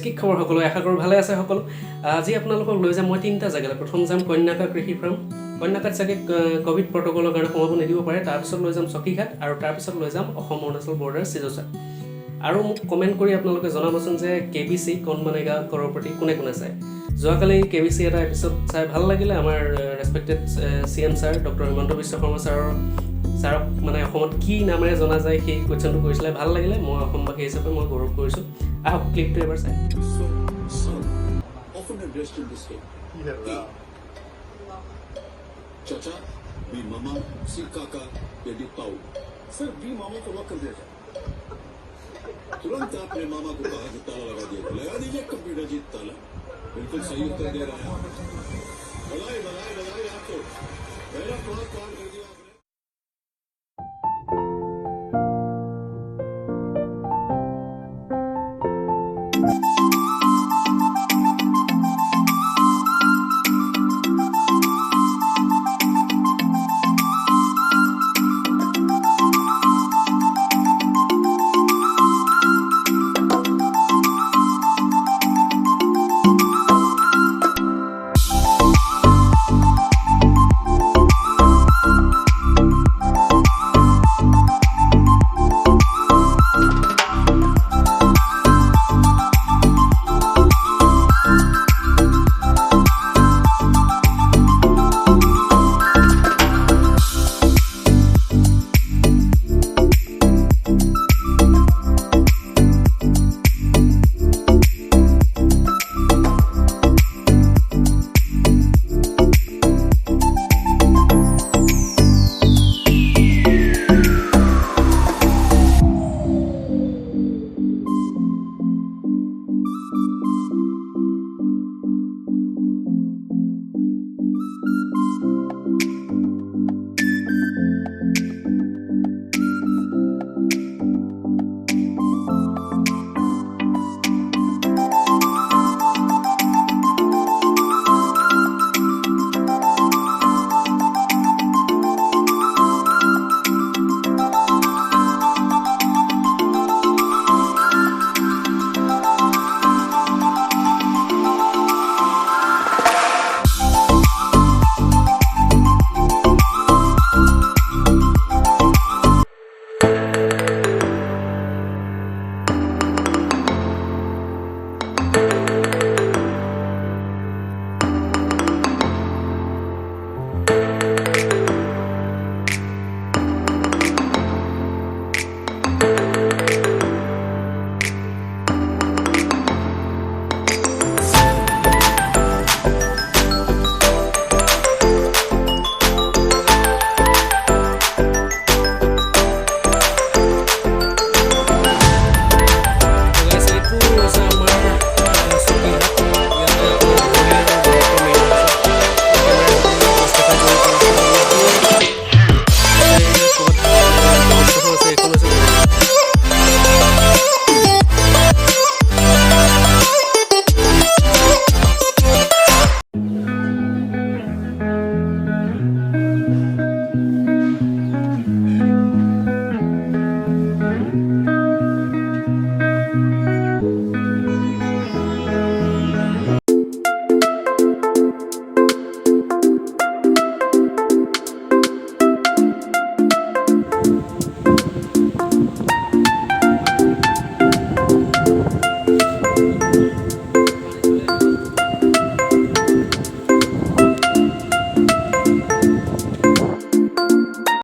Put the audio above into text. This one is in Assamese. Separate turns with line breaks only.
কি খবৰ সকলো আশা কৰোঁ ভালে আছে সকলো আজি আপোনালোকক লৈ যাম মই তিনিটা জেগালৈ প্ৰথম যাম কন্যাকা কৃষি ফাৰ্ম কন্যাকাত চাগে কোভিড প্ৰটকলৰ কাৰণে সোমাব নিদিব পাৰে তাৰপিছত লৈ যাম চৌকীঘাট আৰু তাৰপিছত লৈ যাম অসম অৰুণাচল বৰ্ডাৰ Seijosa আৰু মোক কমেন্ট কৰি আপোনালোকে জনাবচোন যে KBC কণমানিগা কৰপতি কোনে কোনে চাই যোৱাকালি KBC এটা এপিসোড চাই ভাল লাগিলে আমাৰ ৰেসপেক্টেড CM sir doctor Himanta Biswa Sarma sir মানে অসমত কি নামেৰে জনা যায় সেই কোৱেশ্চনটো কৰিছিলে ভাল লাগিলে মই অসমবাসী হিচাপে মই গৌৰৱ কৰিছোঁ আহক ক্লিপটো এবাৰ চাই
often addressed in this way. Chacha, be mama, si kaka, baby pau. Sir, be mama को लॉक कर दिया जाए. तुरंत आपने मामा को कहा कि ताला लगा दीजिए कंप्यूटर जी ताला. बिल्कुल सही उत्तर दे रहा है. बधाई आपको. मेरा प्लॉट